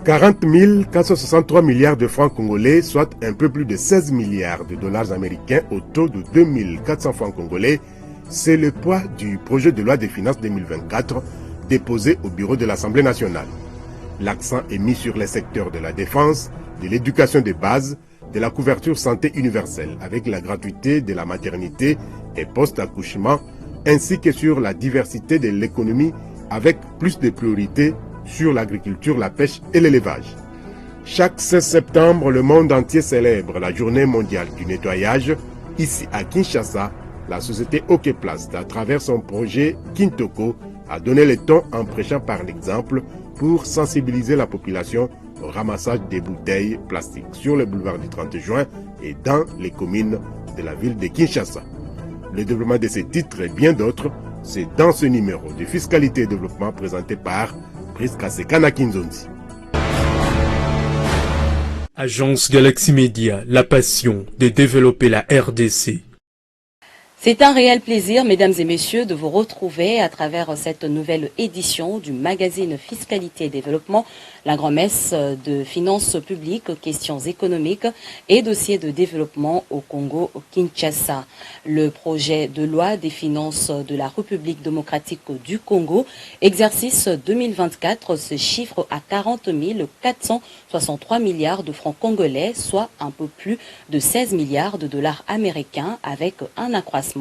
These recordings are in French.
40 463 milliards de francs congolais, soit un peu plus de 16 milliards de dollars américains au taux de 2400 francs congolais, c'est le poids du projet de loi des finances 2024 déposé au bureau de l'Assemblée nationale. L'accent est mis sur les secteurs de la défense, de l'éducation de base, de la couverture santé universelle avec la gratuité de la maternité et post-accouchement, ainsi que sur la diversité de l'économie avec plus de priorités sur l'agriculture, la pêche et l'élevage. Chaque 16 septembre, le monde entier célèbre la journée mondiale du nettoyage. Ici à Kinshasa, la société Okeplast, à travers son projet Kintoko, a donné le ton en prêchant par l'exemple pour sensibiliser la population au ramassage des bouteilles plastiques sur le boulevard du 30 juin et dans les communes de la ville de Kinshasa. Le développement de ces titres et bien d'autres, c'est dans ce numéro de Fiscalité et Développement présenté par Priska Sekana Kinzonzi. Agence Galaxy Media, la passion de développer la RDC. C'est un réel plaisir, mesdames et messieurs, de vous retrouver à travers cette nouvelle édition du magazine Fiscalité et Développement, la grand-messe de finances publiques, questions économiques et dossiers de développement au Congo, au Kinshasa. Le projet de loi des finances de la République démocratique du Congo, exercice 2024, se chiffre à 40 463 milliards de francs congolais, soit un peu plus de 16 milliards de dollars américains, avec un accroissement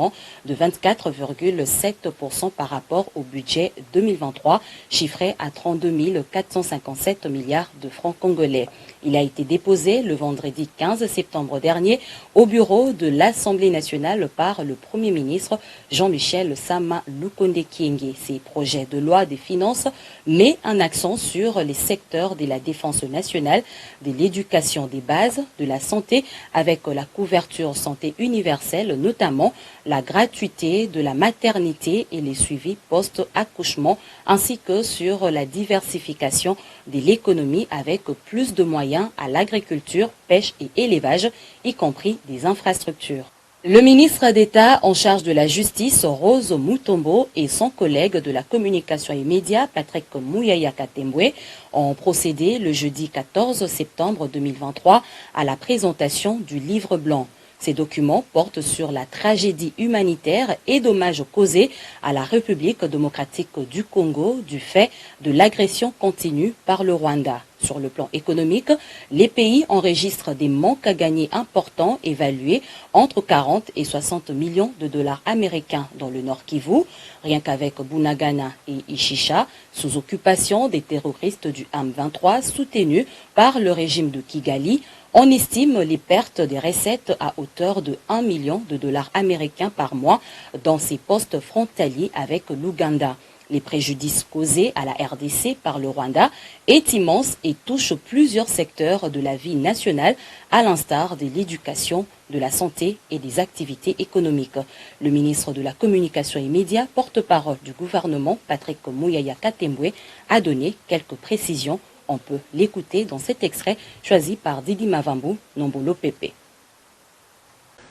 de 24,7% par rapport au budget 2023, chiffré à 32 457 milliards de francs congolais. Il a été déposé le vendredi 15 septembre dernier au bureau de l'Assemblée nationale par le Premier ministre Jean-Michel Sama Lukonde Kyenge. Ces projets de loi des finances met un accent sur les secteurs de la défense nationale, de l'éducation des bases, de la santé, avec la couverture santé universelle, notamment la gratuité de la maternité et les suivis post-accouchement, ainsi que sur la diversification de l'économie avec plus de moyens à l'agriculture, pêche et élevage, y compris des infrastructures. Le ministre d'État en charge de la justice, Rose Mutombo, et son collègue de la communication et médias, Patrick Muyaya Katembwe, ont procédé le jeudi 14 septembre 2023 à la présentation du livre blanc. Ces documents portent sur la tragédie humanitaire et dommages causés à la République démocratique du Congo du fait de l'agression continue par le Rwanda. Sur le plan économique, les pays enregistrent des manques à gagner importants évalués entre 40 et 60 millions de dollars américains dans le Nord Kivu, rien qu'avec Bunagana et Ishisha, sous occupation des terroristes du M23 soutenus par le régime de Kigali. On estime les pertes des recettes à hauteur de 1 million de dollars américains par mois dans ces postes frontaliers avec l'Ouganda. Les préjudices causés à la RDC par le Rwanda est immense et touche plusieurs secteurs de la vie nationale, à l'instar de l'éducation, de la santé et des activités économiques. Le ministre de la Communication et Médias, porte-parole du gouvernement, Patrick Muyaya Katembwe, a donné quelques précisions. On peut l'écouter dans cet extrait choisi par Didi Mavambu, Nombolo Pepe.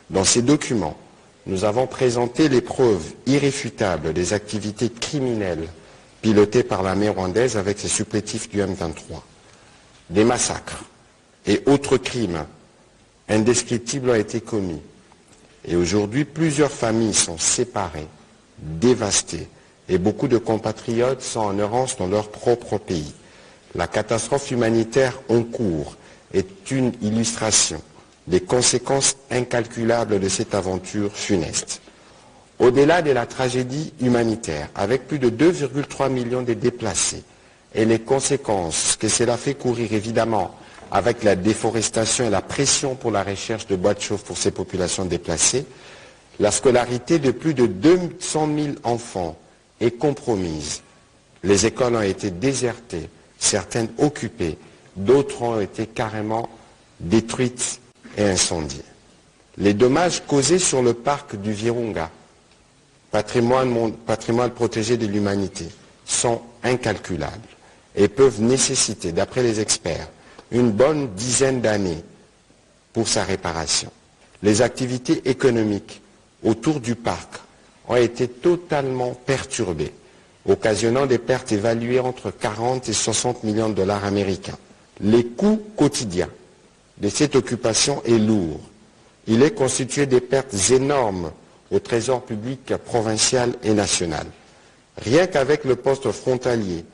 Dans ces documents, nous avons présenté les preuves irréfutables des activités criminelles pilotées par l'armée rwandaise avec ses supplétifs du M23. Des massacres et autres crimes indescriptibles ont été commis. Et aujourd'hui, plusieurs familles sont séparées, dévastées, et beaucoup de compatriotes sont en errance dans leur propre pays. La catastrophe humanitaire en cours est une illustration des conséquences incalculables de cette aventure funeste. Au-delà de la tragédie humanitaire, avec plus de 2,3 millions de déplacés et les conséquences que cela fait courir évidemment avec la déforestation et la pression pour la recherche de bois de chauffe pour ces populations déplacées, la scolarité de plus de 200 000 enfants est compromise. Les écoles ont été désertées, certaines occupées, d'autres ont été carrément détruites et incendiées. Les dommages causés sur le parc du Virunga, patrimoine protégé de l'humanité, sont incalculables et peuvent nécessiter, d'après les experts, une bonne dizaine d'années pour sa réparation. Les activités économiques autour du parc ont été totalement perturbées, occasionnant des pertes évaluées entre 40 et 60 millions de dollars américains. Les coûts quotidiens de cette occupation est lourd. Il est constitué des pertes énormes au trésor public provincial et national. Rien qu'avec le poste frontalier,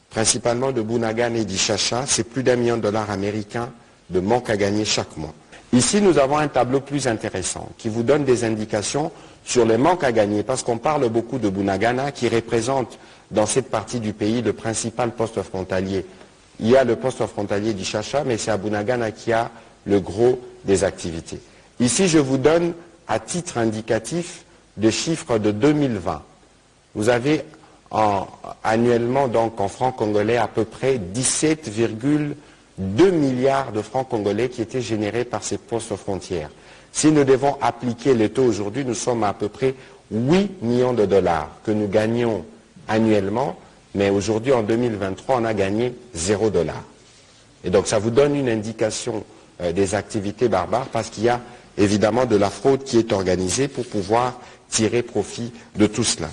principalement de Bunagana et d'Ichacha, c'est plus d'1 million de dollars américains de manque à gagner chaque mois. Ici, nous avons un tableau plus intéressant qui vous donne des indications sur les manques à gagner, parce qu'on parle beaucoup de Bunagana qui représente dans cette partie du pays le principal poste frontalier. Il y a le poste frontalier d'Ichacha, mais c'est à Bunagana qui a le gros des activités. Ici, je vous donne à titre indicatif des chiffres de 2020. Vous avez annuellement, donc en francs congolais, à peu près 17,2 milliards de francs congolais qui étaient générés par ces postes frontières. Si nous devons appliquer les taux aujourd'hui, nous sommes à peu près 8 millions de dollars que nous gagnons annuellement, mais aujourd'hui, en 2023, on a gagné 0 $. Et donc, ça vous donne une indication des activités barbares, parce qu'il y a évidemment de la fraude qui est organisée pour pouvoir tirer profit de tout cela.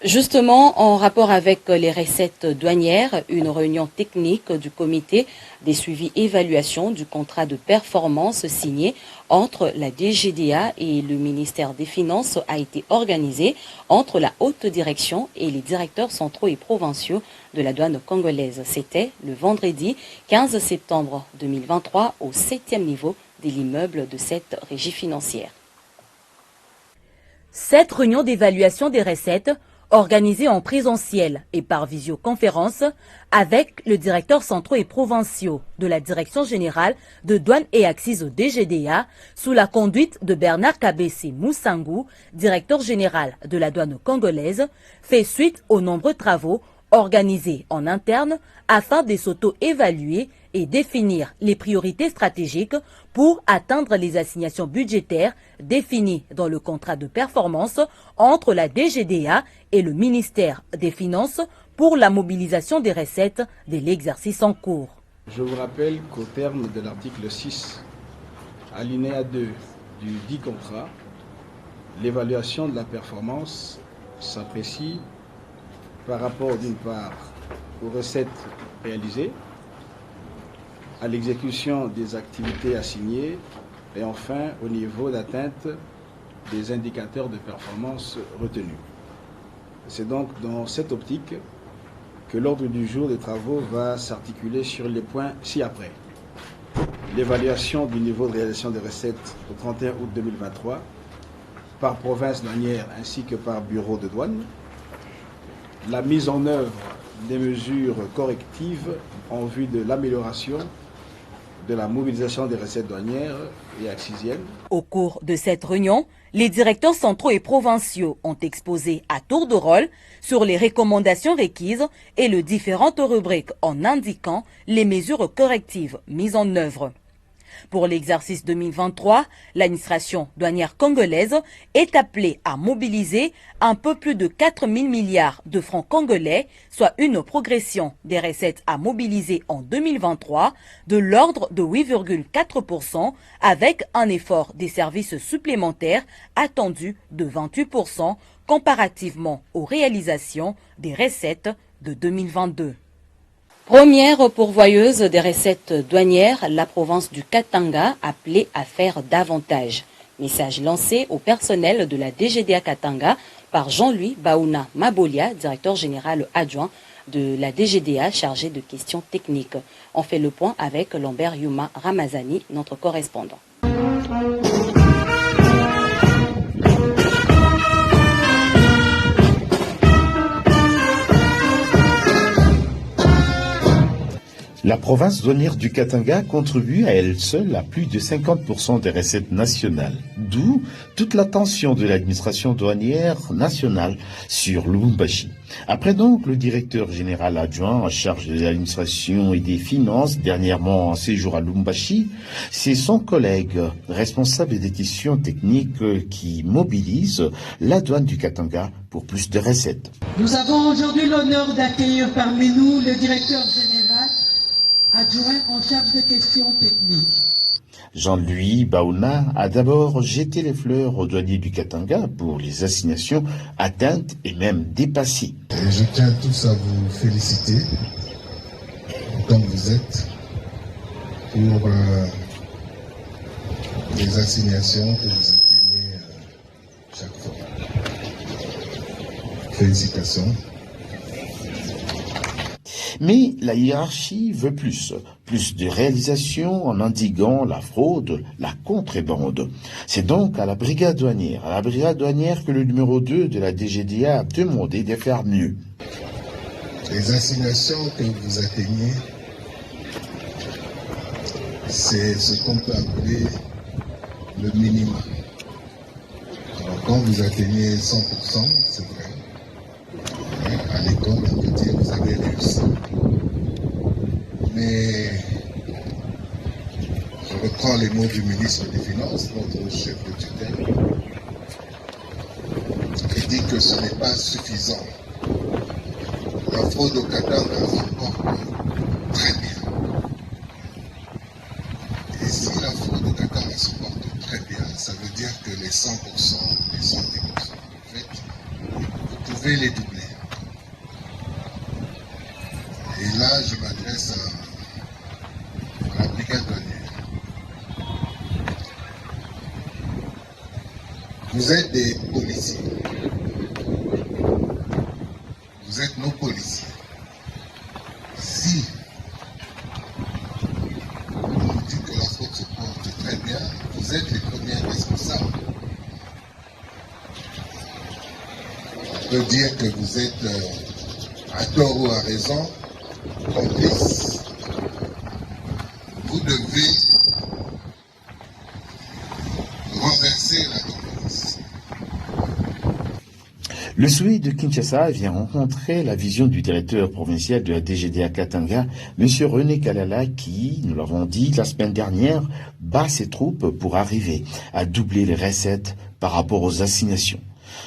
Justement, en rapport avec les recettes douanières, une réunion technique du comité des suivis évaluation du contrat de performance signé entre la DGDA et le ministère des Finances a été organisée entre la haute direction et les directeurs centraux et provinciaux de la douane congolaise. C'était le vendredi 15 septembre 2023 au 7e niveau de l'immeuble de cette régie financière. Cette réunion d'évaluation des recettes organisée en présentiel et par visioconférence avec le directeur centraux et provinciaux de la Direction générale de douane et accises au DGDA sous la conduite de Bernard Kabessi Moussangou, directeur général de la douane congolaise, fait suite aux nombreux travaux organisés en interne afin de s'auto-évaluer et définir les priorités stratégiques pour atteindre les assignations budgétaires définies dans le contrat de performance entre la DGDA et le ministère des Finances pour la mobilisation des recettes de l'exercice en cours. Je vous rappelle qu'au terme de l'article 6, alinéa 2 du dit contrat, l'évaluation de la performance s'apprécie par rapport d'une part aux recettes réalisées, à l'exécution des activités assignées et enfin au niveau d'atteinte des indicateurs de performance retenus. C'est donc dans cette optique que l'ordre du jour des travaux va s'articuler sur les points ci-après. L'évaluation du niveau de réalisation des recettes au 31 août 2023 par province douanière ainsi que par bureau de douane, la mise en œuvre des mesures correctives en vue de l'amélioration de la mobilisation des recettes douanières et accisiennes. Au cours de cette réunion, les directeurs centraux et provinciaux ont exposé à tour de rôle sur les recommandations requises et les différentes rubriques en indiquant les mesures correctives mises en œuvre. Pour l'exercice 2023, l'administration douanière congolaise est appelée à mobiliser un peu plus de 4 000 milliards de francs congolais, soit une progression des recettes à mobiliser en 2023 de l'ordre de 8,4% avec un effort des services supplémentaires attendu de 28% comparativement aux réalisations des recettes de 2022. Première pourvoyeuse des recettes douanières, la province du Katanga appelée à faire davantage. Message lancé au personnel de la DGDA Katanga par Jean-Louis Baouna Mabolia, directeur général adjoint de la DGDA chargé de questions techniques. On fait le point avec Lambert Yuma Ramazani, notre correspondant. La province douanière du Katanga contribue à elle seule à plus de 50% des recettes nationales, d'où toute l'attention de l'administration douanière nationale sur Lubumbashi. Après donc le directeur général adjoint en charge de l'administration et des finances, dernièrement en séjour à Lubumbashi, c'est son collègue responsable des questions techniques qui mobilise la douane du Katanga pour plus de recettes. Nous avons aujourd'hui l'honneur d'accueillir parmi nous le directeur général adjoint en charge de questions techniques. Jean-Louis Baouna a d'abord jeté les fleurs aux douaniers du Katanga pour les assignations atteintes et même dépassées. Et je tiens tous à vous féliciter, comme vous êtes, pour les assignations que vous atteignez chaque fois. Félicitations. Mais la hiérarchie veut plus de réalisation en endiguant la fraude, la contrebande. C'est donc à la brigade douanière que le numéro 2 de la DGDA a demandé de faire mieux. Les assignations que vous atteignez, c'est ce qu'on peut appeler le minimum. Alors quand vous atteignez 100%, c'est vrai. À l'école, on peut dire que vous avez réussi. Mais je reprends les mots du ministre des Finances, notre chef de tutelle, qui dit que ce n'est pas suffisant. La fraude au Katanga se porte très bien. Et si la fraude au Katanga se porte très bien, ça veut dire que les 100%, les 110%, en fait, vous pouvez les doubler. Et là, je m'adresse à la brigade douanière. Vous êtes des policiers. Vous êtes nos policiers. Si on nous dit que la fraude se porte très bien, vous êtes les premiers responsables. On peut dire que vous êtes, à tort ou à raison, complices. Vous devez renverser la tendance. Le souhait de Kinshasa vient rencontrer la vision du directeur provincial de la DGDA Katanga, M. René Kalala, qui, nous l'avons dit la semaine dernière, bat ses troupes pour arriver à doubler les recettes par rapport aux assignations.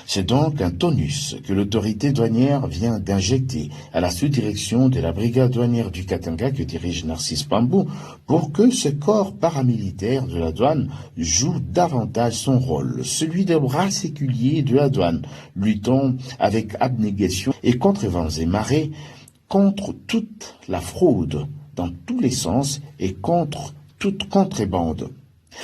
C'est donc un tonus que l'autorité douanière vient d'injecter à la sous-direction de la brigade douanière du Katanga que dirige Narcisse Pambou pour que ce corps paramilitaire de la douane joue davantage son rôle, celui des bras séculiers de la douane, luttant avec abnégation et contre vents et marées, contre toute la fraude dans tous les sens et contre toute contrebande.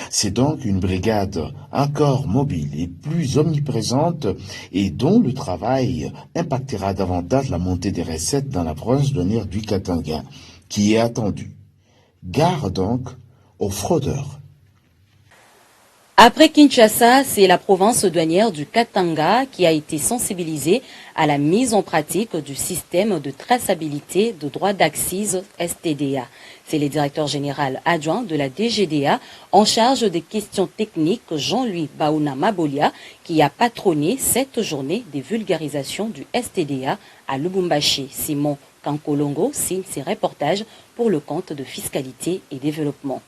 C'est donc une brigade encore mobile et plus omniprésente et dont le travail impactera davantage la montée des recettes dans la province douanière du Katanga, qui est attendue. Gare donc aux fraudeurs. Après Kinshasa, c'est la province douanière du Katanga qui a été sensibilisée à la mise en pratique du système de traçabilité de droits d'accise STDA. C'est le directeur général adjoint de la DGDA en charge des questions techniques, Jean-Louis Baouna Mabolia, qui a patronné cette journée des vulgarisations du STDA à Lubumbashi. Simon Kankolongo signe ses reportages pour le compte de fiscalité et développement.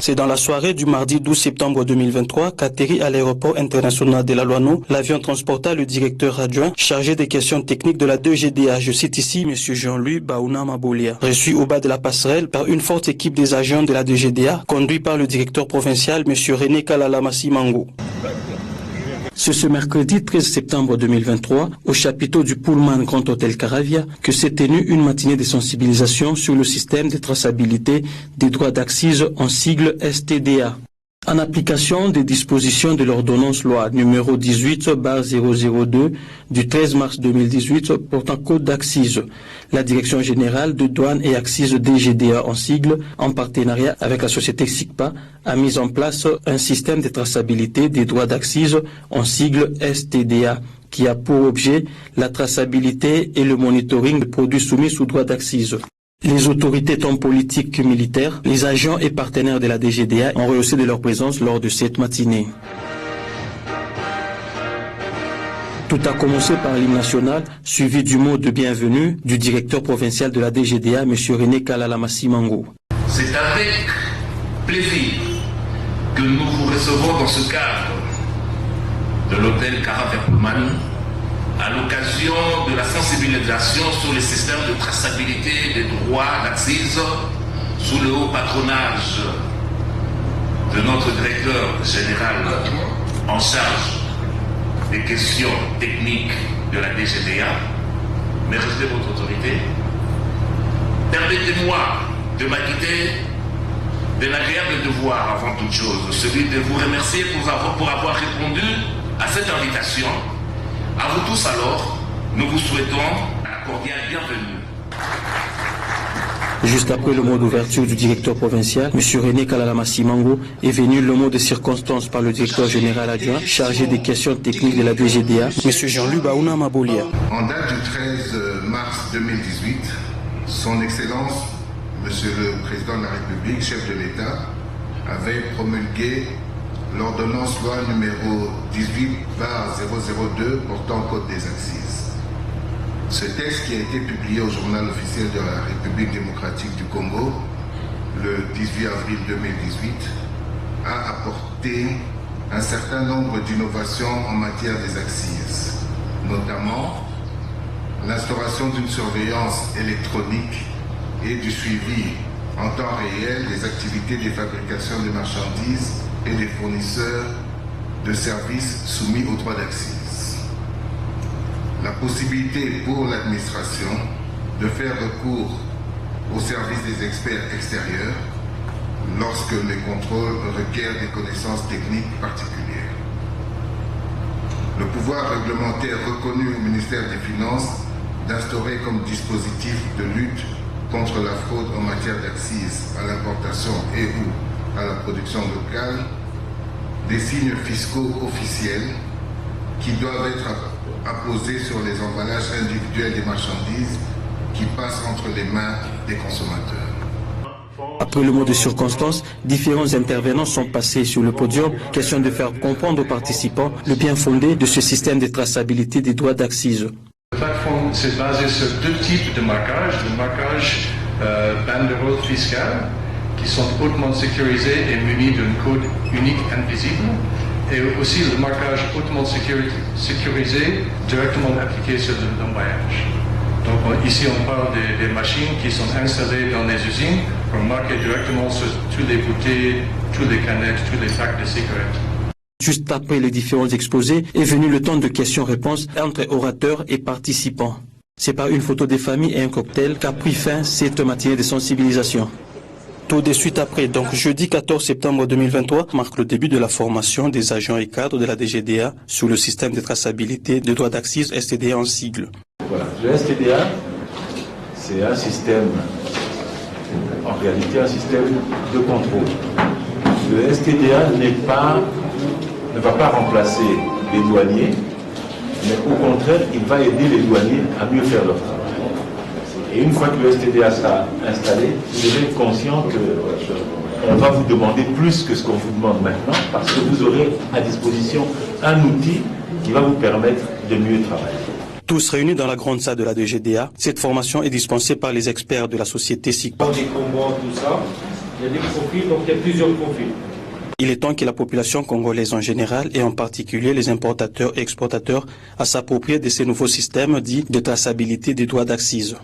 C'est dans la soirée du mardi 12 septembre 2023 qu'atterrit à l'aéroport international de la Loano, l'avion transporta le directeur adjoint chargé des questions techniques de la DGDA. Je cite ici M. Jean-Louis Baouna Mabolia, reçu au bas de la passerelle par une forte équipe des agents de la DGDA, conduit par le directeur provincial M. René Kalala Massimango. C'est ce mercredi 13 septembre 2023, au chapiteau du Pullman Grand Hôtel Caravia, que s'est tenue une matinée de sensibilisation sur le système de traçabilité des droits d'accise en sigle STDA. En application des dispositions de l'ordonnance loi numéro 18/002 du 13 mars 2018 portant code d'accise, la Direction générale de douane et accise DGDA en sigle, en partenariat avec la société SICPA, a mis en place un système de traçabilité des droits d'accise en sigle STDA, qui a pour objet la traçabilité et le monitoring des produits soumis sous droit d'accise. Les autorités tant politiques que militaires, les agents et partenaires de la DGDA ont rehaussé de leur présence lors de cette matinée. Tout a commencé par l'hymne national, suivi du mot de bienvenue du directeur provincial de la DGDA, M. René Kalala Massimango. C'est avec plaisir que nous vous recevons dans ce cadre de l'hôtel Caravia Pullman, à l'occasion de la sensibilisation sur les systèmes de traçabilité des droits d'accise sous le haut patronage de notre directeur général en charge des questions techniques de la DGDA. Mais restez votre autorité. Permettez-moi de m'acquitter d'un agréable devoir avant toute chose, celui de vous remercier pour avoir répondu à cette invitation. À vous tous alors, nous vous souhaitons la cordiale bienvenue. Juste après le mot d'ouverture du directeur provincial, M. René Kalalamassi-Mango, est venu le mot de circonstance par le directeur général adjoint chargé des questions techniques de la DGDA, M. Jean-Luc Baouna Mabolia. En date du 13 mars 2018, son Excellence, Monsieur le Président de la République, chef de l'État, avait promulgué l'ordonnance loi numéro 18/002 portant code des accises. Ce texte qui a été publié au journal officiel de la République démocratique du Congo le 18 avril 2018 a apporté un certain nombre d'innovations en matière des accises, notamment l'instauration d'une surveillance électronique et du suivi en temps réel des activités de fabrication de marchandises et des fournisseurs de services soumis aux droits d'accise. La possibilité pour l'administration de faire recours au service des experts extérieurs lorsque les contrôles requièrent des connaissances techniques particulières. Le pouvoir réglementaire reconnu au ministère des Finances d'instaurer comme dispositif de lutte contre la fraude en matière d'accise à l'importation et ou à la production locale des signes fiscaux officiels qui doivent être apposés sur les emballages individuels des marchandises qui passent entre les mains des consommateurs. Après le mot de circonstance, différents intervenants sont passés sur le podium, question de faire comprendre aux participants le bien fondé de ce système de traçabilité des droits d'accise. La plateforme s'est basée sur deux types de marquages. Le marquage banderole fiscale, qui sont hautement sécurisés et munis d'un code unique invisible, et aussi le marquage hautement sécurisé directement appliqué sur l'emballage. Donc ici on parle des machines qui sont installées dans les usines pour marquer directement sur toutes les bouteilles, toutes les canettes, tous les packs de cigarettes. Juste après les différents exposés, est venu le temps de questions-réponses entre orateurs et participants. C'est par une photo des familles et un cocktail qu'a pris fin cette matinée de sensibilisation. Tout de suite après, donc jeudi 14 septembre 2023, marque le début de la formation des agents et cadres de la DGDA sur le système de traçabilité de droits d'accise STDA en sigle. Voilà, le STDA, c'est un système, en réalité un système de contrôle. Le STDA ne va pas remplacer les douaniers, mais au contraire, il va aider les douaniers à mieux faire leur travail. Et une fois que le STDA sera installé, vous devez être conscient qu'on va vous demander plus que ce qu'on vous demande maintenant, parce que vous aurez à disposition un outil qui va vous permettre de mieux travailler. Tous réunis dans la grande salle de la DGDA, cette formation est dispensée par les experts de la société SICPA. Des combats, tout ça, il y a des profils, donc il y a plusieurs profils. Il est temps que la population congolaise en général et en particulier les importateurs et exportateurs à s'approprier de ces nouveaux systèmes dits de traçabilité des droits d'accise.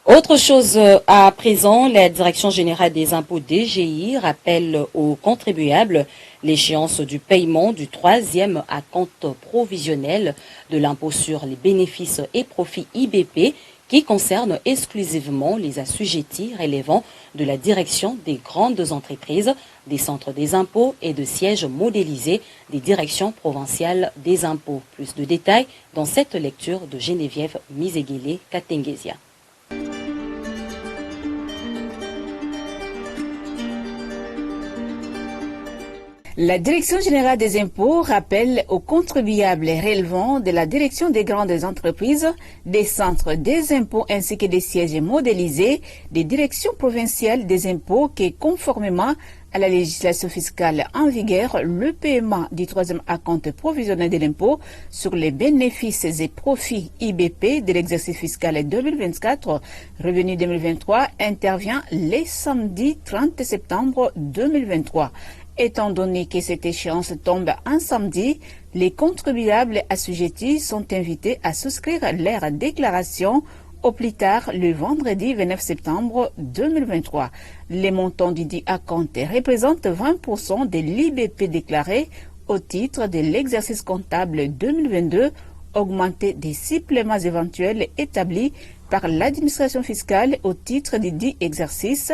Autre chose à présent, la Direction générale des impôts DGI rappelle aux contribuables l'échéance du paiement du 3e acompte provisionnel de l'impôt sur les bénéfices et profits IBP qui concerne exclusivement les assujettis relevant de la direction des grandes entreprises, des centres des impôts et de sièges modélisés des directions provinciales des impôts. Plus de détails dans cette lecture de Geneviève Mizeguele Katengesia. La Direction générale des impôts rappelle aux contribuables relevant de la direction des grandes entreprises, des centres des impôts ainsi que des sièges modélisés des directions provinciales des impôts que, conformément à la législation fiscale en vigueur, le paiement du 3e acompte provisionnel de l'impôt sur les bénéfices et profits IBP de l'exercice fiscal 2024, revenu 2023, intervient les samedis 30 septembre 2023. Étant donné que cette échéance tombe un samedi, les contribuables assujettis sont invités à souscrire leur déclaration au plus tard le vendredi 29 septembre 2023. Les montants du dit acompte représentent 20% de l'IBP déclaré au titre de l'exercice comptable 2022, augmenté des suppléments éventuels établis par l'administration fiscale au titre des 10 exercices,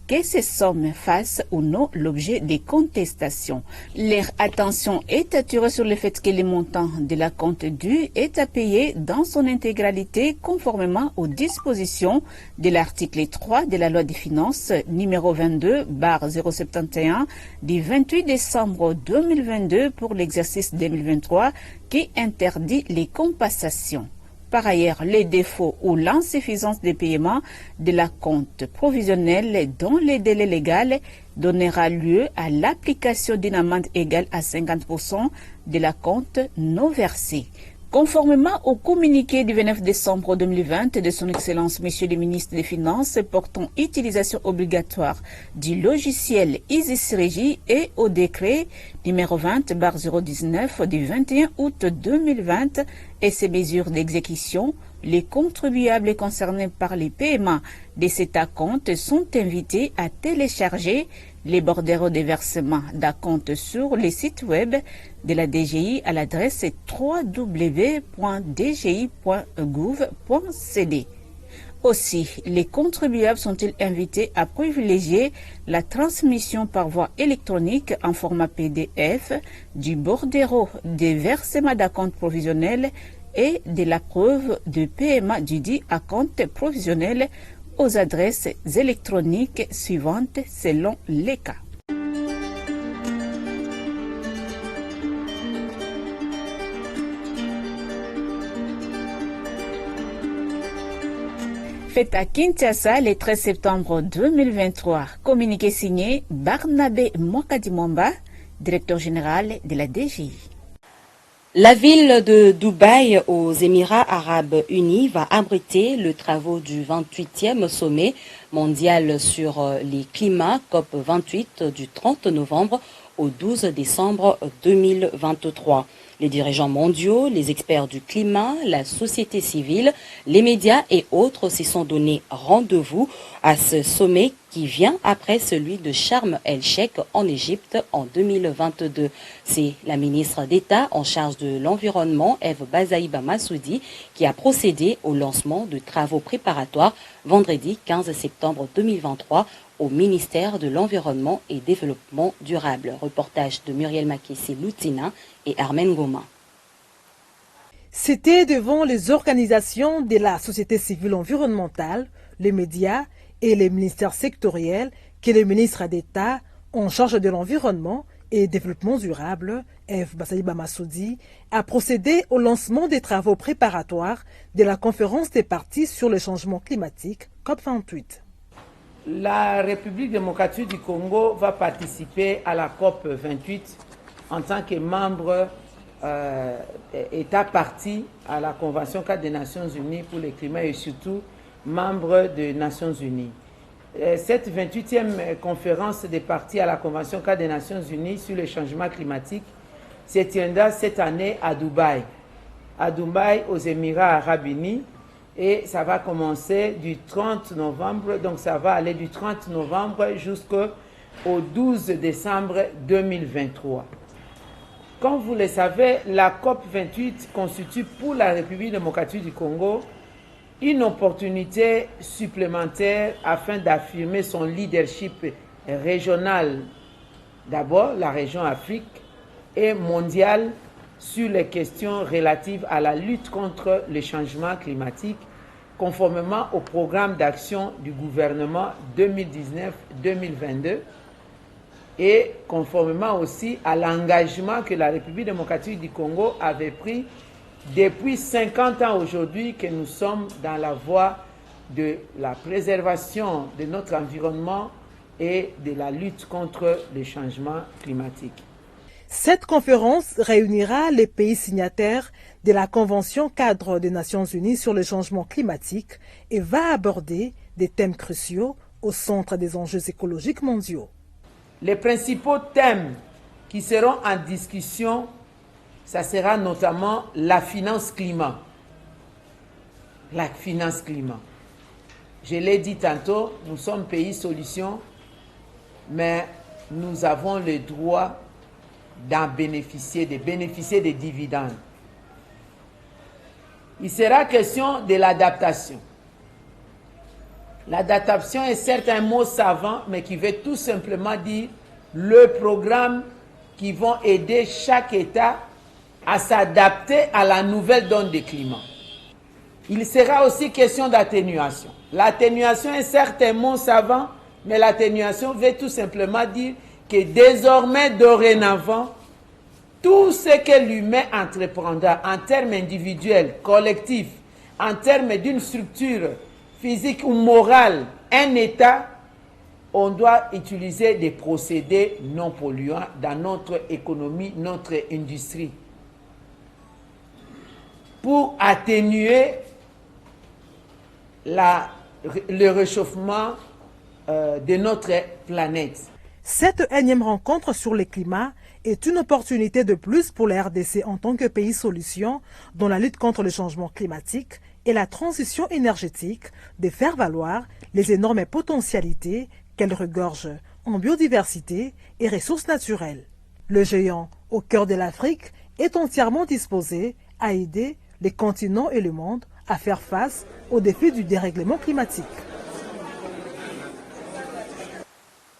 que ces sommes fassent ou non l'objet des contestations. Leur attention est attirée sur le fait que le montant de la compte due est à payer dans son intégralité conformément aux dispositions de l'article 3 de la loi des finances numéro 22/071 du 28 décembre 2022 pour l'exercice 2023 qui interdit les compensations. Par ailleurs, les défauts ou l'insuffisance des paiements de la compte provisionnelle dont le délai légal donnera lieu à l'application d'une amende égale à 50% de la compte non versée. Conformément au communiqué du 29 décembre 2020 de son Excellence Monsieur le ministre des Finances portant utilisation obligatoire du logiciel ISIS-Régie et au décret numéro 20/019 du 21 août 2020 et ses mesures d'exécution, les contribuables concernés par les paiements de cet acompte sont invités à télécharger les bordereaux de versement d'acompte sur le site web de la DGI à l'adresse www.dgi.gouv.cd. Aussi, les contribuables sont-ils invités à privilégier la transmission par voie électronique en format PDF du bordereau des versements d'acompte provisionnel et de la preuve de paiement du dit acompte provisionnel aux adresses électroniques suivantes selon les cas. Fait à Kinshasa le 13 septembre 2023. Communiqué signé Barnabé Mwakadimwamba, directeur général de la DGI. La ville de Dubaï aux Émirats arabes unis va abriter le travaux du 28e sommet mondial sur les climats COP28 du 30 novembre au 12 décembre 2023. Les dirigeants mondiaux, les experts du climat, la société civile, les médias et autres s'y sont donné rendez-vous à ce sommet qui vient après celui de Sharm el-Sheikh en Égypte en 2022. C'est la ministre d'État en charge de l'environnement, Eve Bazaïba Massoudi, qui a procédé au lancement de travaux préparatoires vendredi 15 septembre 2023 au ministère de l'Environnement et Développement durable. Reportage de Muriel Makessi-Loutina et Armen Goma. C'était devant les organisations de la société civile environnementale, les médias et les ministères sectoriels que le ministre d'État en charge de l'environnement et développement durable, Eve Bazaïba Massoudi, a procédé au lancement des travaux préparatoires de la conférence des parties sur le changement climatique COP28. La République démocratique du Congo va participer à la COP28 en tant que membre État partie à la Convention cadre des Nations Unies pour le climat et surtout membre des Nations Unies. Cette 28e conférence des parties à la Convention cadre des Nations Unies sur le changement climatique se tiendra cette année à Dubaï, aux Émirats arabes unis. Et ça va commencer du 30 novembre, donc ça va aller du 30 novembre jusqu'au 12 décembre 2023. Comme vous le savez, la COP28 constitue pour la République démocratique du Congo une opportunité supplémentaire afin d'affirmer son leadership régional, d'abord la région Afrique, et mondiale sur les questions relatives à la lutte contre le changement climatique, conformément au programme d'action du gouvernement 2019-2022 et conformément aussi à l'engagement que la République démocratique du Congo avait pris depuis 50 ans aujourd'hui que nous sommes dans la voie de la préservation de notre environnement et de la lutte contre le changement climatique. Cette conférence réunira les pays signataires de la Convention cadre des Nations Unies sur le changement climatique et va aborder des thèmes cruciaux au centre des enjeux écologiques mondiaux. Les principaux thèmes qui seront en discussion, ça sera notamment la finance climat. La finance climat. Je l'ai dit tantôt, nous sommes pays solution, mais nous avons le droit d'en bénéficier, des dividendes. Il sera question de l'adaptation. L'adaptation est certes un mot savant, mais qui veut tout simplement dire le programme qui vont aider chaque État à s'adapter à la nouvelle donne du climat. Il sera aussi question d'atténuation. L'atténuation est certes un mot savant, mais l'atténuation veut tout simplement dire que désormais, dorénavant, tout ce que l'humain entreprendra en termes individuels, collectifs, en termes d'une structure physique ou morale, un État, on doit utiliser des procédés non polluants dans notre économie, notre industrie, pour atténuer le réchauffement de notre planète. Cette énième rencontre sur le climat est une opportunité de plus pour la RDC en tant que pays solution dans la lutte contre le changement climatique et la transition énergétique de faire valoir les énormes potentialités qu'elle regorge en biodiversité et ressources naturelles. Le géant au cœur de l'Afrique est entièrement disposé à aider les continents et le monde à faire face aux défis du dérèglement climatique.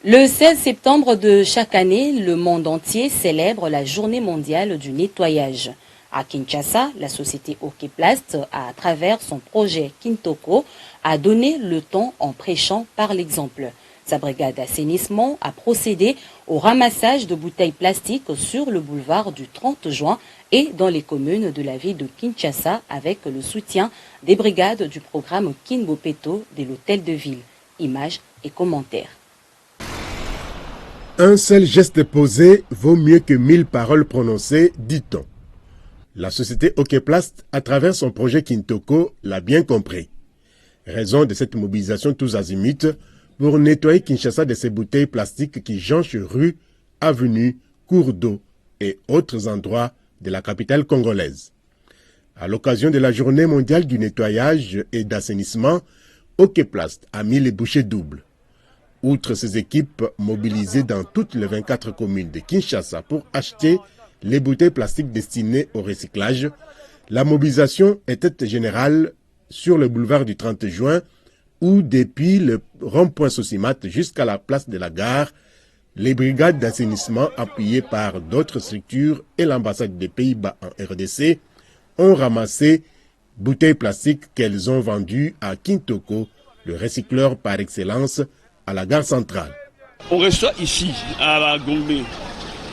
Le 16 septembre de chaque année, le monde entier célèbre la Journée mondiale du nettoyage. À Kinshasa, la société Okeplast, à travers son projet Kintoko, a donné le ton en prêchant par l'exemple. Sa brigade d'assainissement a procédé au ramassage de bouteilles plastiques sur le boulevard du 30 juin et dans les communes de la ville de Kinshasa avec le soutien des brigades du programme Kinbopeto de l'hôtel de ville. Images et commentaires. Un seul geste posé vaut mieux que 1000 paroles prononcées, dit-on. La société Okeplast, à travers son projet Kintoko, l'a bien compris. Raison de cette mobilisation tous azimuts pour nettoyer Kinshasa de ces bouteilles plastiques qui jonchent rues, avenues, cours d'eau et autres endroits de la capitale congolaise. À l'occasion de la Journée mondiale du nettoyage et d'assainissement, Okeplast a mis les bouchées doubles. Outre ses équipes mobilisées dans toutes les 24 communes de Kinshasa pour acheter les bouteilles plastiques destinées au recyclage, la mobilisation était générale sur le boulevard du 30 juin où, depuis le rond-point Sosimat jusqu'à la place de la gare, les brigades d'assainissement appuyées par d'autres structures et l'ambassade des Pays-Bas en RDC ont ramassé bouteilles plastiques qu'elles ont vendues à Kintoko, le recycleur par excellence, à la gare centrale. On reçoit ici, à Gombe,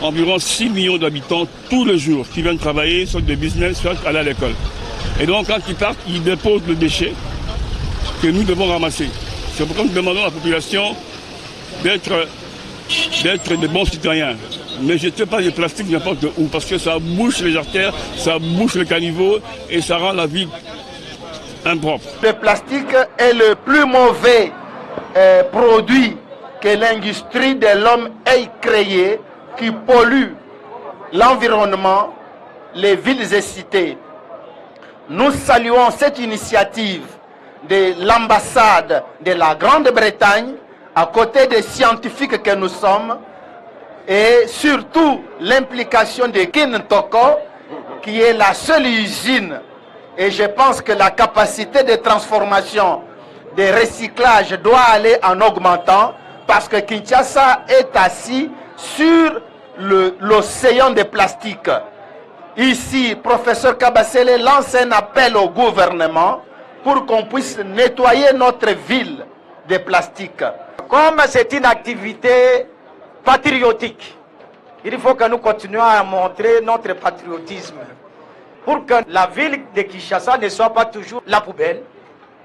environ 6 millions d'habitants tous les jours qui viennent travailler, soit des business, soit aller à l'école. Et donc quand ils partent, ils déposent le déchet que nous devons ramasser. C'est pourquoi nous demandons à la population d'être de bons citoyens. Ne jetez pas des plastiques n'importe où, parce que ça bouche les artères, ça bouche le caniveau et ça rend la vie impropre. Le plastique est le plus mauvais produit que l'industrie de l'homme ait créé, qui pollue l'environnement, les villes et cités. Nous saluons cette initiative de l'ambassade de la Grande-Bretagne, à côté des scientifiques que nous sommes, et surtout l'implication de Kintoko, qui est la seule usine. Et je pense que la capacité de transformation, de recyclage doit aller en augmentant, parce que Kinshasa est assis sur l'océan de plastique. Ici, professeur Kabasele lance un appel au gouvernement pour qu'on puisse nettoyer notre ville de plastique. Comme c'est une activité patriotique, il faut que nous continuions à montrer notre patriotisme pour que la ville de Kinshasa ne soit pas toujours la poubelle,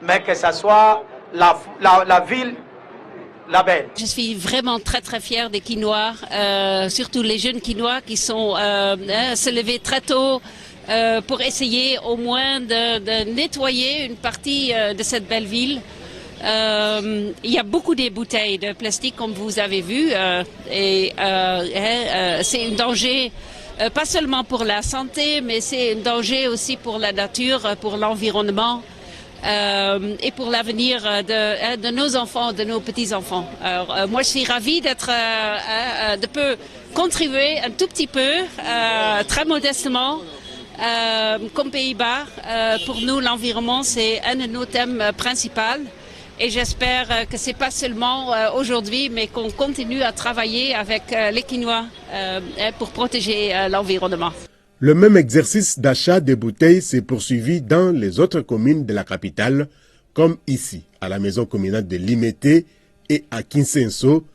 mais que ce soit la ville la belle. Je suis vraiment très fière des Quinois, surtout les jeunes Quinois qui sont se lever très tôt pour essayer au moins de nettoyer une partie de cette belle ville. Il y a beaucoup de bouteilles de plastique comme vous avez vu et c'est un danger pas seulement pour la santé, mais c'est un danger aussi pour la nature, pour l'environnement. Et pour l'avenir de nos enfants, de nos petits-enfants. Alors, moi, je suis ravie de contribuer un tout petit peu, très modestement, comme Pays-Bas. Pour nous, l'environnement, c'est un de nos thèmes principaux. Et j'espère que ce n'est pas seulement aujourd'hui, mais qu'on continue à travailler avec les Quinois pour protéger l'environnement. Le même exercice d'achat des bouteilles s'est poursuivi dans les autres communes de la capitale, comme ici, à la maison communale de Limete et à Kinsenso,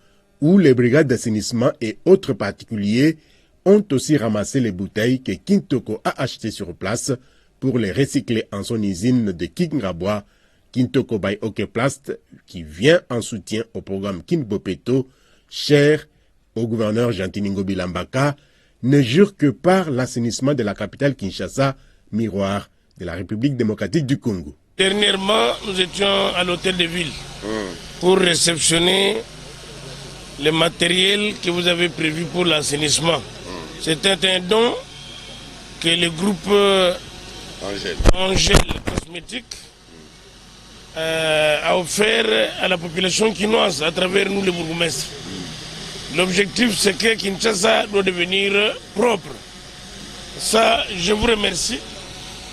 où les brigades d'assainissement et autres particuliers ont aussi ramassé les bouteilles que Kintoko a achetées sur place pour les recycler en son usine de Kingrabwa, Kintoko by Okeplast, qui vient en soutien au programme Kinbopeto, cher au gouverneur Jantiningo Bilambaka, ne jure que par l'assainissement de la capitale Kinshasa, miroir de la République démocratique du Congo. Dernièrement, nous étions à l'hôtel de ville pour réceptionner le matériel que vous avez prévu pour l'assainissement. C'était un don que le groupe Angèle Cosmétique a offert à la population quinoise à travers nous les bourgmestres. L'objectif c'est que Kinshasa doit devenir propre. Ça, je vous remercie.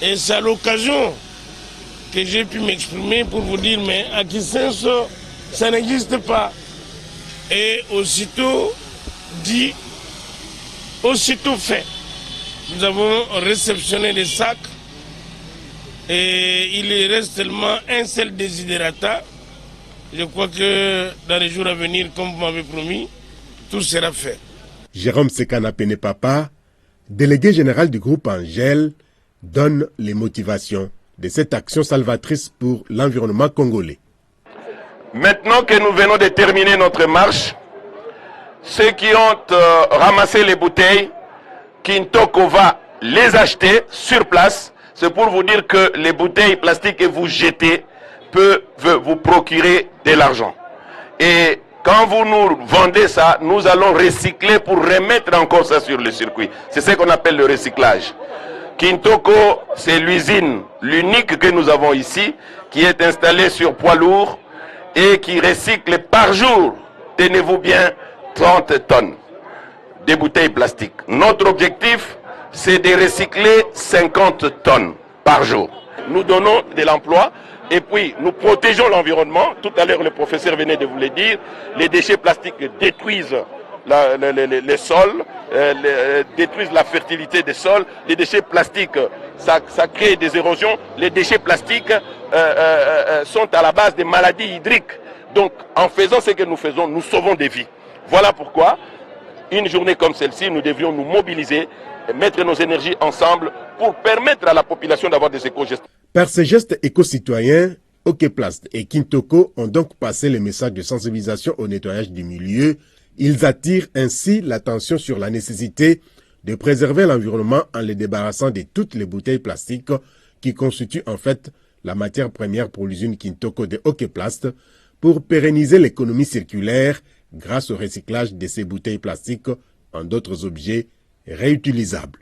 Et c'est à l'occasion que j'ai pu m'exprimer pour vous dire, mais à Kinshasa, ça n'existe pas. Et aussitôt dit, aussitôt fait. Nous avons réceptionné les sacs et il reste seulement un seul désidérata. Je crois que dans les jours à venir, comme vous m'avez promis, tout sera fait. Jérôme Sekana Papa, délégué général du groupe Angèle, donne les motivations de cette action salvatrice pour l'environnement congolais. Maintenant que nous venons de terminer notre marche, ceux qui ont ramassé les bouteilles, Kintoko va les acheter sur place. C'est pour vous dire que les bouteilles plastiques que vous jetez peuvent vous procurer de l'argent. Et quand vous nous vendez ça, nous allons recycler pour remettre encore ça sur le circuit. C'est ce qu'on appelle le recyclage. Kintoko, c'est l'usine, l'unique que nous avons ici, qui est installée sur poids lourd et qui recycle par jour, tenez-vous bien, 30 tonnes de bouteilles plastiques. Notre objectif, c'est de recycler 50 tonnes par jour. Nous donnons de l'emploi et puis nous protégeons l'environnement. Tout à l'heure, le professeur venait de vous le dire, les déchets plastiques détruisent les sols, détruisent la fertilité des sols. Les déchets plastiques, ça crée des érosions. Les déchets plastiques sont à la base des maladies hydriques. Donc, en faisant ce que nous faisons, nous sauvons des vies. Voilà pourquoi, une journée comme celle-ci, nous devions nous mobiliser, mettre nos énergies ensemble pour permettre à la population d'avoir des éco-gestes. Par ces gestes éco-citoyens, Okeplast et Kintoko ont donc passé le message de sensibilisation au nettoyage du milieu. Ils attirent ainsi l'attention sur la nécessité de préserver l'environnement en les débarrassant de toutes les bouteilles plastiques qui constituent en fait la matière première pour l'usine Kintoko de Okeplast pour pérenniser l'économie circulaire grâce au recyclage de ces bouteilles plastiques en d'autres objets réutilisables.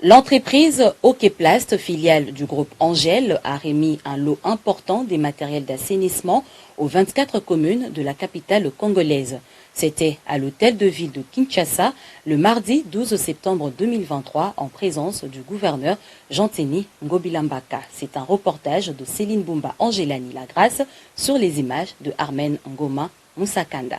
L'entreprise Okeplast, filiale du groupe Angèle, a remis un lot important des matériels d'assainissement aux 24 communes de la capitale congolaise. C'était à l'hôtel de ville de Kinshasa le mardi 12 septembre 2023 en présence du gouverneur Jantini Ngobilambaka. C'est un reportage de Céline Boumba Angélani Lagrasse sur les images de Armen Ngoma Moussakanda.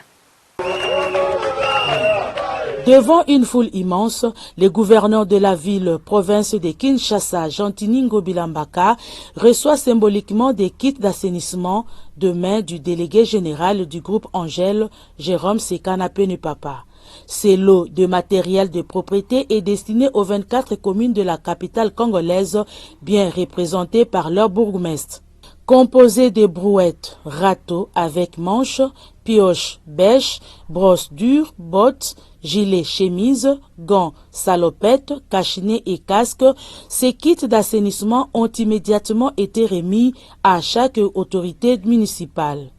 Devant une foule immense, le gouverneur de la ville-province de Kinshasa, Jantini Ngobilambaka, reçoit symboliquement des kits d'assainissement de main du délégué général du groupe Angèle, Jérôme Sekana Papa. Ces lots de matériel de propriété est destiné aux 24 communes de la capitale congolaise, bien représentées par leur bourgmestre. Composé de brouettes, râteaux avec manches, pioches, bêches, brosses dures, bottes, gilets, chemises, gants, salopettes, cache-nez et casques, ces kits d'assainissement ont immédiatement été remis à chaque autorité municipale.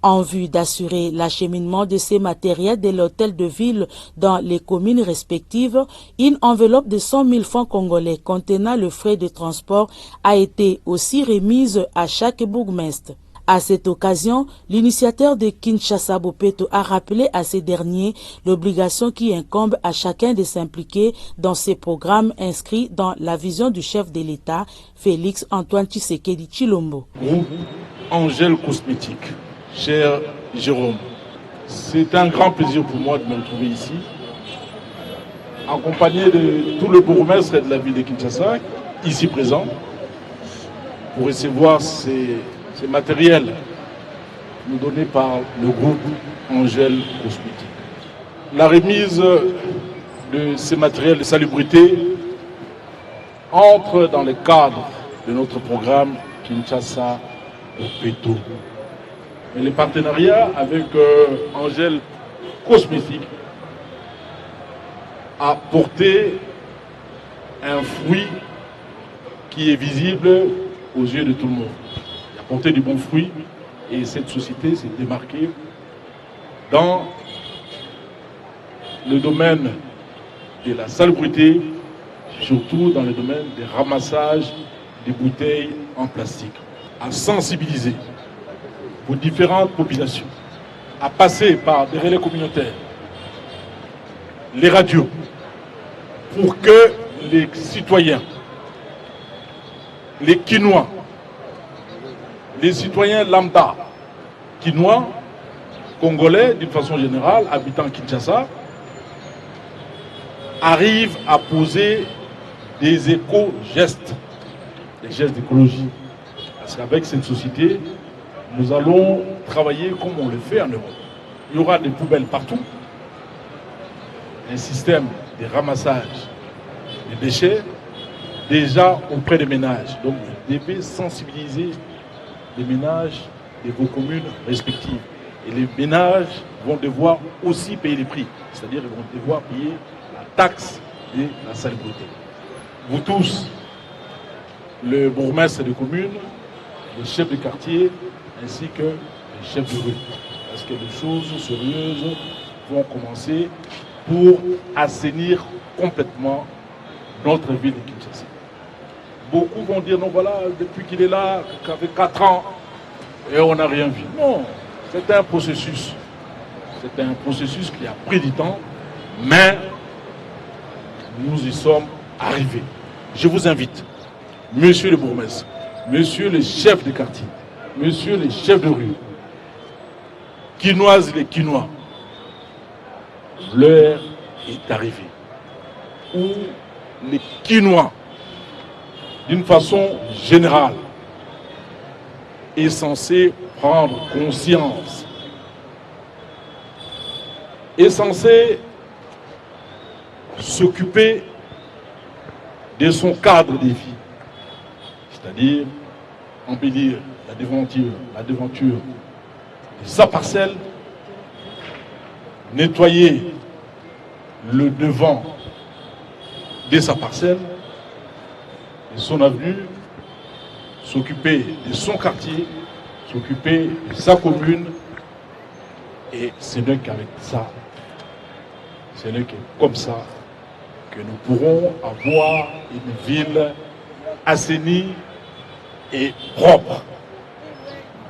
En vue d'assurer l'acheminement de ces matériels de l'hôtel de ville dans les communes respectives, une enveloppe de 100 000 francs congolais contenant le frais de transport a été aussi remise à chaque bourgmestre. À cette occasion, l'initiateur de Kinshasa Bopeto a rappelé à ces derniers l'obligation qui incombe à chacun de s'impliquer dans ces programmes inscrits dans la vision du chef de l'État, Félix Antoine Tshisekedi Tshilombo. Angèle Cosmétique. Cher Jérôme, c'est un grand plaisir pour moi de me retrouver ici, accompagné de tout le bourgmestre de la ville de Kinshasa, ici présent, pour recevoir ces matériels nous donnés par le groupe Angèle Cosmétique. La remise de ces matériels de salubrité entre dans le cadre de notre programme Kinshasa Opeto. Et le partenariat avec Angèle Cosmétique a porté un fruit qui est visible aux yeux de tout le monde. Il a porté du bon fruit et cette société s'est démarquée dans le domaine de la salubrité, surtout dans le domaine des ramassages des bouteilles en plastique, à sensibiliser aux différentes populations, à passer par des relais communautaires, les radios, pour que les citoyens, les Kinois, les citoyens lambda, Kinois, Congolais d'une façon générale, habitant Kinshasa, arrivent à poser des éco-gestes, des gestes d'écologie. Parce qu'avec cette société, nous allons travailler comme on le fait en Europe. Il y aura des poubelles partout, un système de ramassage des déchets déjà auprès des ménages. Donc vous devez sensibiliser les ménages de vos communes respectives. Et les ménages vont devoir aussi payer les prix, c'est-à-dire qu'ils vont devoir payer la taxe de la salubrité. Vous tous, le bourgmestre de commune, le chef de quartier, ainsi que les chefs de rue. Parce que les choses sérieuses vont commencer pour assainir complètement notre ville de Kinshasa. Beaucoup vont dire, non voilà, depuis qu'il est là, qu'avec 4 ans, et on n'a rien vu. Non, c'est un processus. C'est un processus qui a pris du temps, mais nous y sommes arrivés. Je vous invite, monsieur le bourgmestre, monsieur le chef de quartier, monsieur les chefs de rue, Kinoises et les Kinois, l'heure est arrivée où les Kinois, d'une façon générale, est censé prendre conscience, est censé s'occuper de son cadre de vie, c'est-à-dire embellir la devanture de sa parcelle, nettoyer le devant de sa parcelle, de son avenue, s'occuper de son quartier, s'occuper de sa commune. Et ce n'est qu'avec ça, ce n'est que comme ça que nous pourrons avoir une ville assainie et propre.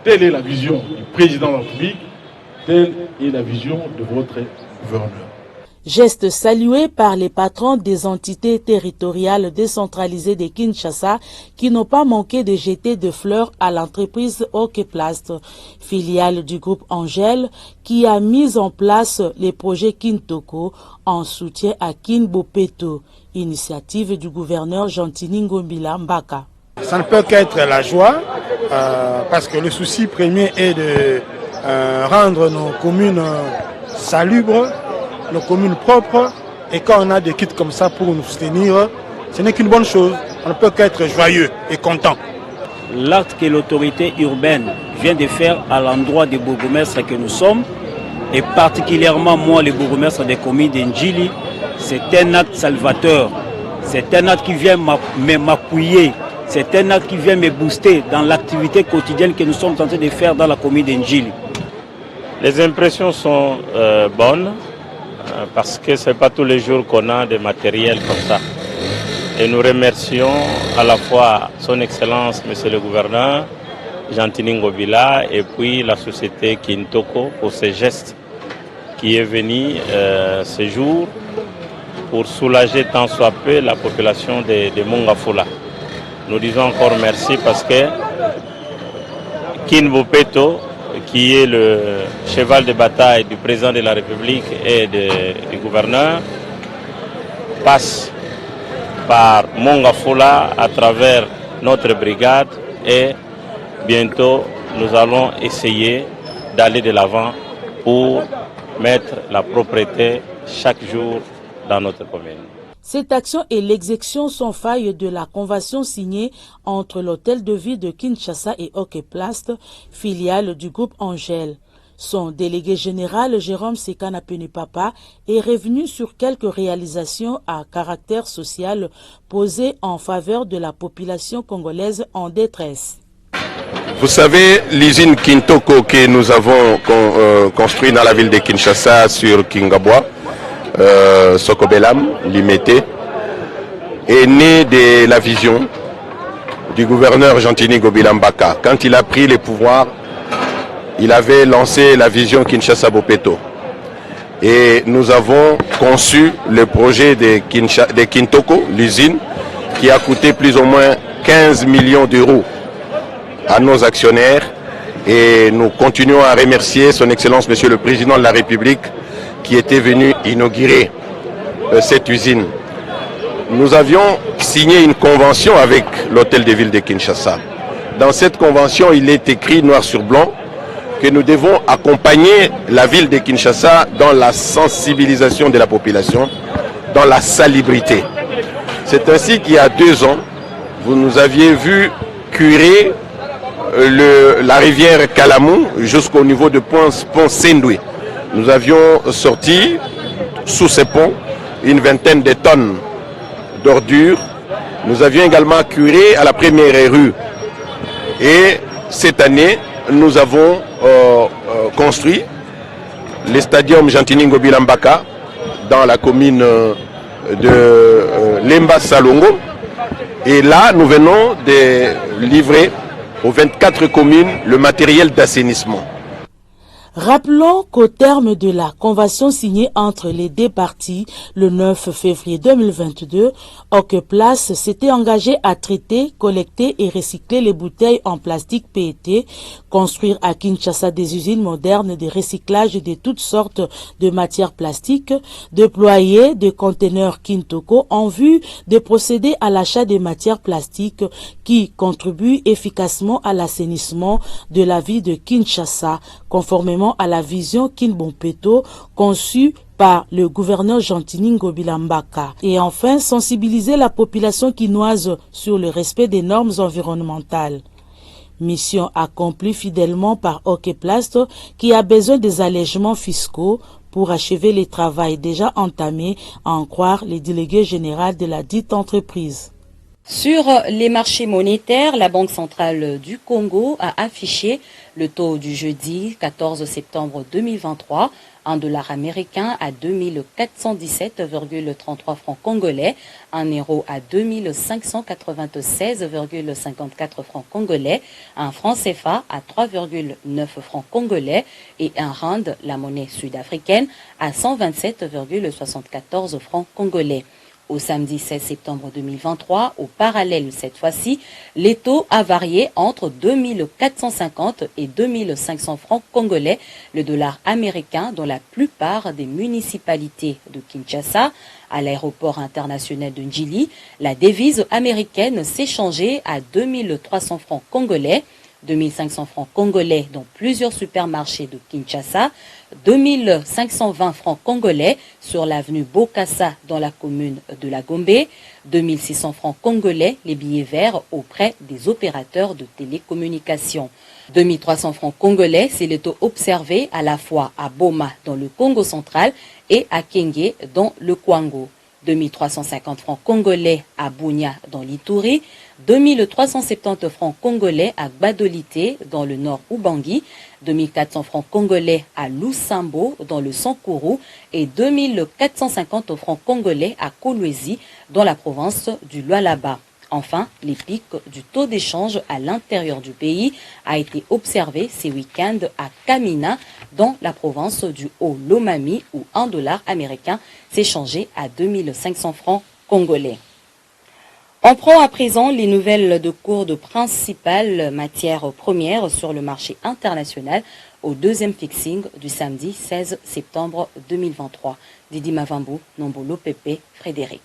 Telle est la vision du président de la République, telle est la vision de votre gouverneur. Geste salué par les patrons des entités territoriales décentralisées de Kinshasa qui n'ont pas manqué de jeter de fleurs à l'entreprise Okeplast, filiale du groupe Angèle, qui a mis en place les projets Kintoko en soutien à Kinbopeto, initiative du gouverneur Jantini Ngombila Mbaka. Ça ne peut qu'être la joie, parce que le souci premier est de rendre nos communes salubres, nos communes propres, et quand on a des kits comme ça pour nous soutenir, ce n'est qu'une bonne chose. On ne peut qu'être joyeux et content. L'acte que l'autorité urbaine vient de faire à l'endroit des bourgmestres que nous sommes, et particulièrement moi, le bourgmestre des communes d'Ndjili, c'est un acte salvateur. C'est un acte qui vient m'appuyer. C'est un acte qui vient me booster dans l'activité quotidienne que nous sommes en train de faire dans la commune d'Ndjili. Les impressions sont bonnes parce que ce n'est pas tous les jours qu'on a des matériels comme ça. Et nous remercions à la fois son Excellence, Monsieur le Gouverneur, Jantini Ngombila, et puis la société Kintoko pour ces gestes qui est venu ce jour pour soulager tant soit peu la population de Mongafula. Nous disons encore merci parce que Kin Bopeto, qui est le cheval de bataille du président de la République et du gouverneur, passe par Mongafola à travers notre brigade et bientôt nous allons essayer d'aller de l'avant pour mettre la propreté chaque jour dans notre commune. Cette action et l'exécution sont failles de la convention signée entre l'hôtel de ville de Kinshasa et Okeplast, filiale du groupe Angèle. Son délégué général, Jérôme Sekana Penupapa, est revenu sur quelques réalisations à caractère social posées en faveur de la population congolaise en détresse. Vous savez, l'usine Kintoko que nous avons construite dans la ville de Kinshasa sur Kingabwa, Sokobelam, Limete, est née de la vision du gouverneur Gentini Gobilambaka. Quand il a pris les pouvoirs, il avait lancé la vision Kinshasa Bopeto. Et nous avons conçu le projet de Kintoko, l'usine, qui a coûté plus ou moins 15 millions d'euros à nos actionnaires. Et nous continuons à remercier son Excellence Monsieur le Président de la République qui était venu inaugurer cette usine. Nous avions signé une convention avec l'hôtel de ville de Kinshasa. Dans cette convention, il est écrit noir sur blanc que nous devons accompagner la ville de Kinshasa dans la sensibilisation de la population, dans la salubrité. C'est ainsi qu'il y a 2 ans, vous nous aviez vu curer la rivière Kalamou jusqu'au niveau de pont Sendoué. Nous avions sorti sous ces ponts une vingtaine de tonnes d'ordures. Nous avions également curé à la première rue. Et cette année, nous avons construit le stadium Gentini Ngobilambaka dans la commune de Lemba Salongo. Et là, nous venons de livrer aux 24 communes le matériel d'assainissement. Rappelons qu'au terme de la convention signée entre les 2 parties le 9 février 2022, Okeplast s'était engagé à traiter, collecter et recycler les bouteilles en plastique PET, construire à Kinshasa des usines modernes de recyclage de toutes sortes de matières plastiques, déployer des conteneurs Kintoko en vue de procéder à l'achat des matières plastiques qui contribuent efficacement à l'assainissement de la ville de Kinshasa, conformément à la vision Kinbompeto conçue par le gouverneur Gentini Ngobilambaka. Et enfin, sensibiliser la population quinoise sur le respect des normes environnementales. Mission accomplie fidèlement par Okeplast qui a besoin des allègements fiscaux pour achever les travaux déjà entamés, à en croire le délégué général de la dite entreprise. Sur les marchés monétaires, la Banque centrale du Congo a affiché le taux du jeudi 14 septembre 2023, $1 américain à 2417,33 francs congolais, €1 à 2596,54 francs congolais, un franc CFA à 3,9 francs congolais et un rand, la monnaie sud-africaine, à 127,74 francs congolais. Au samedi 16 septembre 2023, au parallèle cette fois-ci, les taux a varié entre 2450 et 2500 francs congolais, le dollar américain dans la plupart des municipalités de Kinshasa. À l'aéroport international de Njili, la devise américaine s'échangeait à 2300 francs congolais, 2500 francs congolais dans plusieurs supermarchés de Kinshasa, 2520 francs congolais sur l'avenue Bokassa dans la commune de la Gombe, 2600 francs congolais les billets verts auprès des opérateurs de télécommunications. 2300 francs congolais, c'est le taux observé à la fois à Boma dans le Congo central et à Kenge dans le Kwango. 2350 francs congolais à Bunia dans l'Ituri, 2370 francs congolais à Gbadolité dans le nord Ubangi, 2400 francs congolais à Lusambo dans le Sankuru et 2450 francs congolais à Kolwezi dans la province du Lualaba. Enfin, les pics du taux d'échange à l'intérieur du pays a été observé ces week-ends à Kamina, dans la province du Haut-Lomami, où $1 américain s'échangeait à 2500 francs congolais. On prend à présent les nouvelles de cours de principales matières premières sur le marché international au deuxième fixing du samedi 16 septembre 2023. Didi Mavambu, Nombolo Pepe, Frédéric.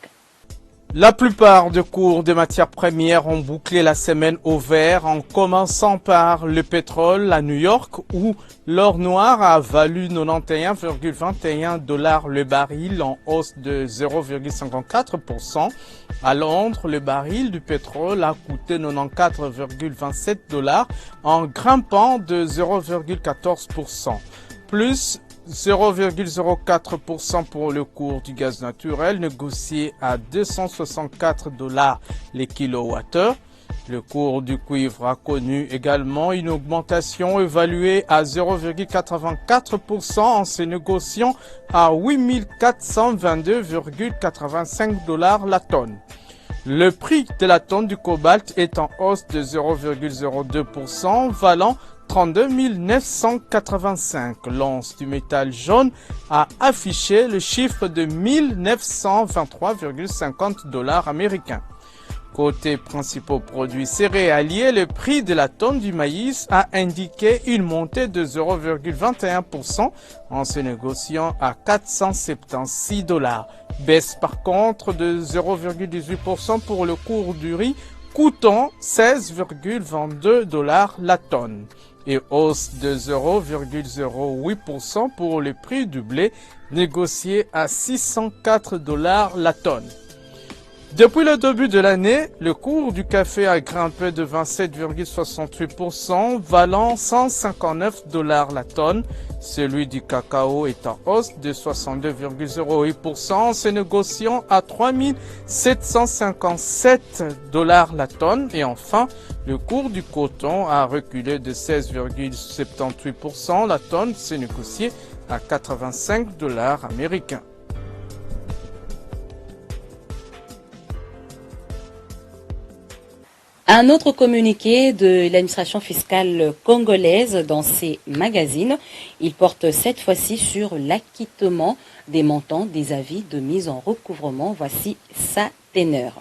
La plupart des cours de matières premières ont bouclé la semaine au vert en commençant par le pétrole à New York où l'or noir a valu 91,21 $ le baril en hausse de 0,54%. À Londres, le baril du pétrole a coûté 94,27 $ en grimpant de 0,14%. Plus 0,04% pour le cours du gaz naturel négocié à 264 $ les kilowattheures. Le cours du cuivre a connu également une augmentation évaluée à 0,84% en se négociant à 8422,85 $ la tonne. Le prix de la tonne du cobalt est en hausse de 0,02%, valant 32 985. L'once du métal jaune a affiché le chiffre de 1923,50 $ américains. Côté principaux produits céréaliers, le prix de la tonne du maïs a indiqué une montée de 0,21% en se négociant à 476 $. Baisse par contre de 0,18% pour le cours du riz, coûtant 16,22 $ la tonne. Et hausse de 0,08% pour le prix du blé, négocié à 604 $ la tonne. Depuis le début de l'année, le cours du café a grimpé de 27,68%, valant 159 $ la tonne. Celui du cacao est en hausse de 62,08%, se négociant à 3 757 $ la tonne. Et enfin, le cours du coton a reculé de 16,78%, la tonne s'est négociée à 85 $ américains. Un autre communiqué de l'administration fiscale congolaise dans ses magazines, il porte cette fois-ci sur l'acquittement des montants des avis de mise en recouvrement. Voici sa teneur.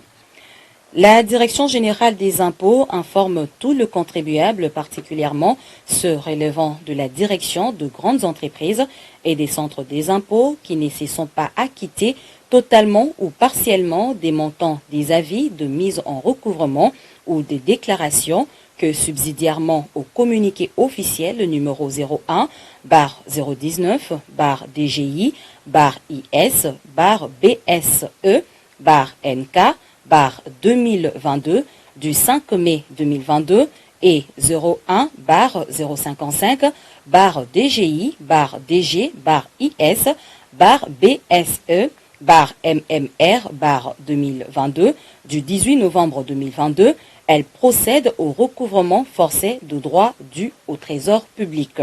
La Direction générale des impôts informe tout le contribuable, particulièrement ceux relevant de la direction de grandes entreprises et des centres des impôts qui ne se sont pas acquittés totalement ou partiellement des montants des avis de mise en recouvrement ou des déclarations que subsidiairement au communiqué officiel numéro 01/19/DGI/BSE/NK/2022 du 5 mai 2022 et 01/055/DGI/DG/IS/BSE/MMR/2022 du 18 novembre 2022. Elle procède au recouvrement forcé de droits dus au trésor public.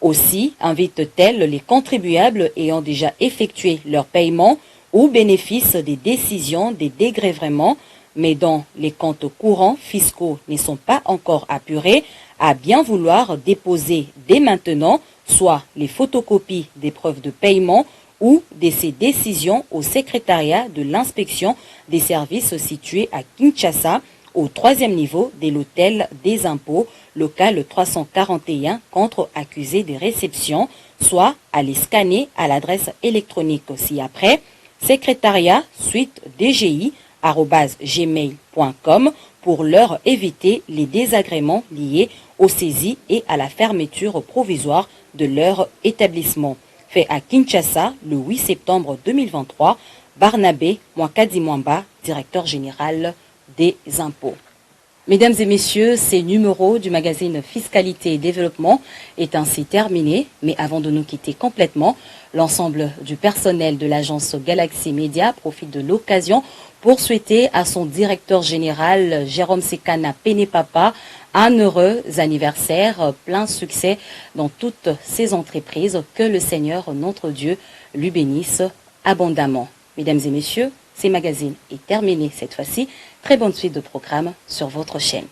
Aussi invite-t-elle les contribuables ayant déjà effectué leur paiement ou bénéfice des décisions des dégrèvements, mais dont les comptes courants fiscaux ne sont pas encore apurés, à bien vouloir déposer dès maintenant soit les photocopies des preuves de paiement ou de ces décisions au secrétariat de l'inspection des services situé à Kinshasa, au 3e niveau de l'hôtel des impôts, local 341, contre accusé de réception, soit à les scanner à l'adresse électronique ci-après, secrétariat suite dgi@gmail.com pour leur éviter les désagréments liés aux saisies et à la fermeture provisoire de leur établissement. Fait à Kinshasa le 8 septembre 2023, Barnabé Mwakadi Mwamba, directeur général des impôts. Mesdames et messieurs, ces numéros du magazine Fiscalité et Développement est ainsi terminé. Mais avant de nous quitter complètement, l'ensemble du personnel de l'agence Galaxy Media profite de l'occasion pour souhaiter à son directeur général, Jérôme Sekana Penepapa, un heureux anniversaire, plein succès dans toutes ses entreprises. Que le Seigneur, notre Dieu, lui bénisse abondamment. Mesdames et messieurs, ces magazines est terminé cette fois-ci. Très bonne suite de programmes sur votre chaîne.